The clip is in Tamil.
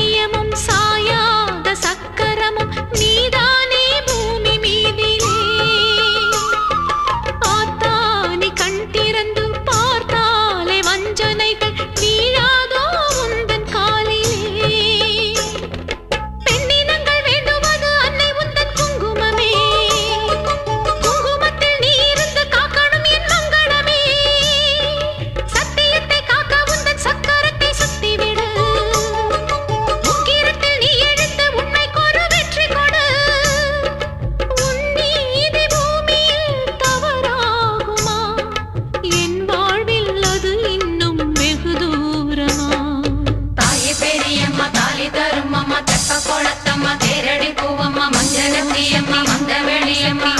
சத்தியமும் சாயாத சக்கரமும் நீதானே பூமி மீதிலே. பார்த்தானே கண் திறந்து பார்த்தாலே வஞ்சனைகள் வீழாதோ உந்தன் காலிலே. பெண்ணினங்கள் வேண்டுவது அன்னை உந்தன் குங்குமமே. குங்குமத்தில் நீ இருந்து காக்கணும் என் மங்களமே. சத்தியத்தை காக்க உந்தன் சக்கரத்தை சுத்திவிடு. முக்கிரத்தில் நீ எடுத்து உண்மைக்கொரு வெற்றி கொடு. உன் நீதி பூமியில் தவறாகுமா? என் வாழ்வில் அது இன்னும் வெகு தூரமா? தாயே பெரியம்மா தாலி தருமம்மா தெப்ப குளத்தம்மா தேரடி பூவம்மா மஞ்சளத்தியம்மா மந்த வெளியம்மா